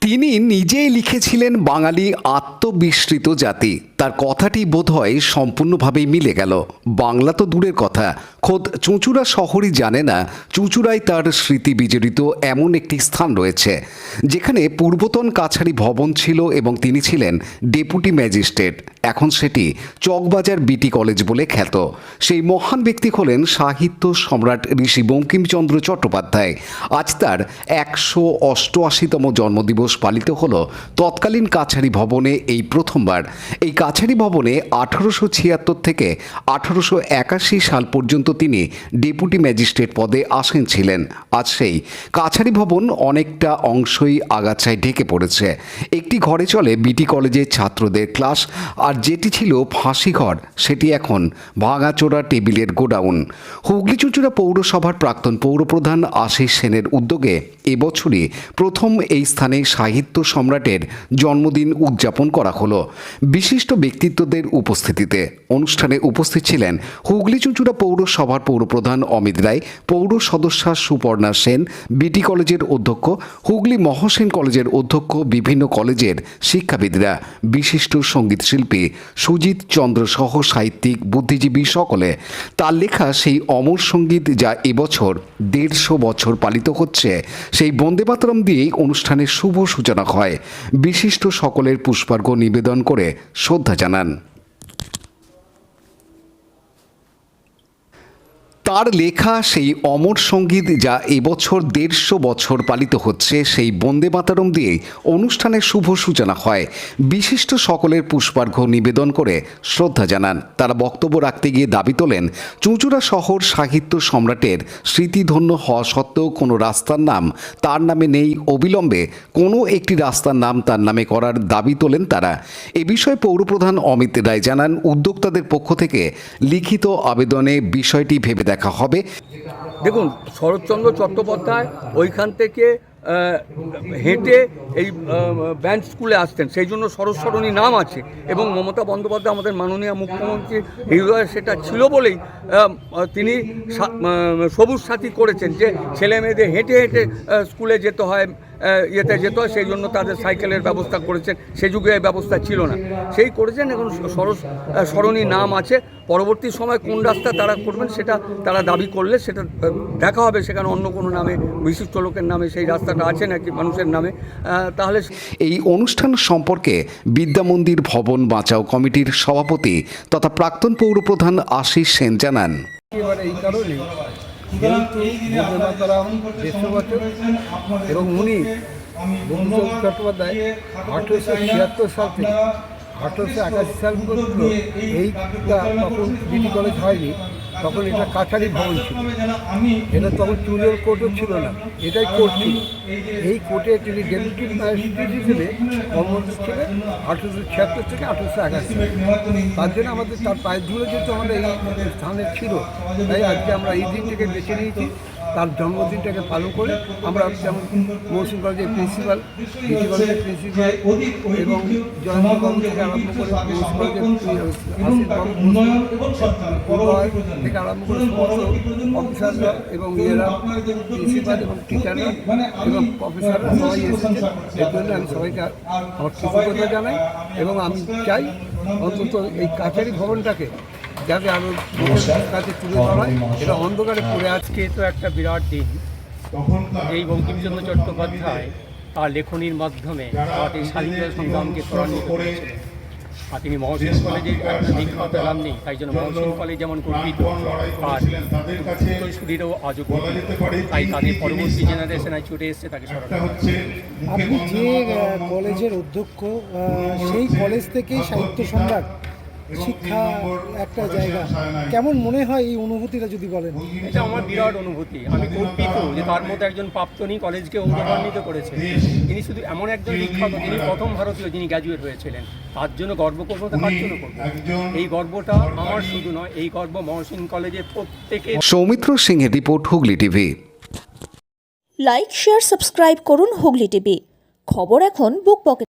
তিনি নিজেই লিখেছিলেন বাঙালি আত্মবিস্মৃত জাতি। তার কথাটি বোধহয় সম্পূর্ণভাবেই মিলে গেল। বাংলা তো দূরের কথা, খোদ চুঁচুড়া শহরই জানে না চুঁচুড়ায় তার স্মৃতি বিজড়িত এমন একটি স্থান রয়েছে যেখানে পূর্বতন কাছারি ভবন ছিল এবং তিনি ছিলেন ডেপুটি ম্যাজিস্ট্রেট। এখন সেটি চকবাজার বিটি কলেজ বলে খ্যাত। সেই মহান ব্যক্তি হলেন সাহিত্য সম্রাট ঋষি বঙ্কিমচন্দ্র চট্টোপাধ্যায়। আজ তার 188তম জন্মদিবস পালিত হলো তৎকালীন কাছারি ভবনে এই প্রথমবার। এই কাছারি ভবনে 1876 থেকে 1881 সাল পর্যন্ত তিনি ডেপুটি ম্যাজিস্ট্রেট পদে আসীন ছিলেন। আজ সেই কাছারি ভবন অনেকটা অংশই আগাছায় ঢেকে পড়েছে। একটি ঘরে চলে বিটি কলেজের ছাত্রদের ক্লাস, আর যেটি ছিল ফাঁসিঘর সেটি এখন ভাঙাচোরা টেবিলের গোডাউন। হুগলি চুঁচুড়া পৌরসভার প্রাক্তন পৌরপ্রধান আশিস সেনের উদ্যোগে এবছরই প্রথম এই স্থানে সাহিত্য সম্রাটের জন্মদিন উদযাপন করা হলো বিশিষ্ট ব্যক্তিত্বদের উপস্থিতিতে। অনুষ্ঠানে উপস্থিত ছিলেন হুগলি চুঁচুড়া পৌরসভার পৌরপ্রধান অমিত রায়, পৌর সদস্যা সুপর্ণা সেন, বিটি কলেজের অধ্যক্ষ, হুগলি মহসেন কলেজের অধ্যক্ষ, বিভিন্ন কলেজের শিক্ষাবিদরা, বিশিষ্ট সঙ্গীত শিল্পী সুজিত চন্দ্র সহ সাহিত্যিক, বুদ্ধিজীবী সকলে। তার লেখা সেই অমর সঙ্গীত যা এবছর 150 বছর পালিত হচ্ছে, সেই বন্দে মাতরম দিয়েই অনুষ্ঠানের শুভ সূচনা হয়। বিশিষ্ট সকলের পুষ্পার্ঘ্য নিবেদন করে শ্রদ্ধা জানান। তার লেখা সেই অমর সঙ্গীত যা এবছর 150 বছর পালিত হচ্ছে, সেই বন্দে মাতরম দিয়েই অনুষ্ঠানের শুভ সূচনা হয়। বিশিষ্ট সকলের পুষ্পার্ঘ্য নিবেদন করে শ্রদ্ধা জানান। তারা বক্তব্য রাখতে গিয়ে দাবি তোলেন, চুঁচুড়া শহর সাহিত্য সম্রাটের স্মৃতিধন্য হওয়া সত্ত্বেও কোনো রাস্তার নাম তার নামে নেই। অবিলম্বে কোনো একটি রাস্তার নাম তার নামে করার দাবি তোলেন তারা। এ বিষয়ে পৌরপ্রধান অমিত রায় জানান, উদ্যোক্তাদের পক্ষ থেকে লিখিত আবেদনে বিষয়টি ভেবে দেখা হবে। দেখুন, শরৎচন্দ্র চট্টোপাধ্যায় ওইখান থেকে হেঁটে এই ব্যান্ড স্কুলে আসতেন, সেই জন্য সরস্বরণী নাম আছে। এবং মমতা বন্দ্যোপাধ্যায় আমাদের মাননীয় মুখ্যমন্ত্রী হৃদয়ে সেটা ছিল বলেই তিনি সবুজ সাথী করেছেন, যে ছেলে মেয়েদের হেঁটে হেঁটে স্কুলে যেতে হয়, সেই জন্য তাদের সাইকেলের ব্যবস্থা করেছেন। সে যুগে এই ব্যবস্থা ছিল না, সেই করেছেন। এখন সরণী নাম আছে। পরবর্তী সময় কোন রাস্তা তারা করবেন সেটা তারা দাবি করলে সেটা দেখা হবে, সেখানে অন্য কোনো নামে, বিশিষ্ট লোকের নামে সেই রাস্তাটা আছে নাকি মানুষের নামে। তাহলে এই অনুষ্ঠান সম্পর্কে বিদ্যামন্দির ভবন বাঁচাও কমিটির সভাপতি তথা প্রাক্তন পৌরপ্রধান আশিস সেন জানান, এবার এই কারণে যেহেতু বন্দে মাতরম 150 বছর এবং উনি বঙ্কিমচন্দ্র চট্টোপাধ্যায় 1876 সাল থেকে 1881 সাল পর্যন্ত এইটা তখন বিটি কলেজ হয়নি, তখন এটা কাছারি ভবন ছিল। এটা তখন চুলের কোর্টও ছিল না, এটাই কোর্ট ছিল। এই কোর্টে তিনি ডেপুটি ম্যাজিস্ট্রেট হিসেবে কর্মরত ছিলেন 1876 থেকে 1881। তার জন্য আমাদের তার পায়ের ধুলো যেহেতু আমাদের এই স্থানে ছিল, তাই আজকে আমরা এই দিনটাকে বেছে নিয়েছি। তার জন্মদিনটাকে পালন করে আমরা যেমন মহসিন কলেজের প্রিন্সিপাল, বিটি কলেজের প্রিন্সিপাল এবং জয়ন্তবাবু থেকে আরম্ভ করে থেকে আরম্ভ করে সমস্ত অফিসাররা এবং ইয়েরা, প্রিন্সিপাল এবং টিচাররা এবং প্রফেসররা সবাই এসেছেন। এর জন্য আমি সবাইকে আমার কৃতজ্ঞতা জানাই এবং আমি চাই অন্তত এই কাছারি ভবনটাকে যাতে আরও কাছে তুলে ধরা। এটা অন্ধকারে পড়ে আজকে তো একটা বিরাট দিন। এই বঙ্কিমচন্দ্র চট্টোপাধ্যায় তার লেখনীর মাধ্যমে আমাদের স্বাধীনতা সংগ্রামকে ত্বরান্বিত করেছিলেন। আর তিনি মহসিন কলেজের একটা বিখ্যাত নাম নেই, তাই জন্য মহসিন কলেজ যেমন গর্বিত, তার উত্তরসূরিরও আজও গর্বিত। তাই তাদের পরবর্তী জেনারেশনে ছুটে এসছে তাকে স্মরণ করছে। আপনি যে কলেজের অধ্যক্ষ, সেই কলেজ থেকেই সাহিত্য সম্রাট শিক্ষা একটা জায়গা, কেমন মনে হয় এই অনুভূতিটা যদি বলেন? এটা আমার বিরাট অনুভূতি। আমি গর্বিত যে তার মধ্যে একজন প্রাক্তনী কলেজকে গৌরবান্বিত করেছেন। তিনি শুধু এমন একজন বিখ্যাত, তিনি প্রথম ভারতীয় যিনি গ্র্যাজুয়েট হয়েছিলেন। তার জন্য গর্ব করবো, তো কার জন্য করবো? এই গর্বটা আমার শুধু নয়, এই গর্ব মহসিন কলেজের প্রত্যেকে। সৌমিত্র সিংহের report, Hooghly TV. Like, share, subscribe করুন হুগলি টিভি। খবর এখন বুক পকেট।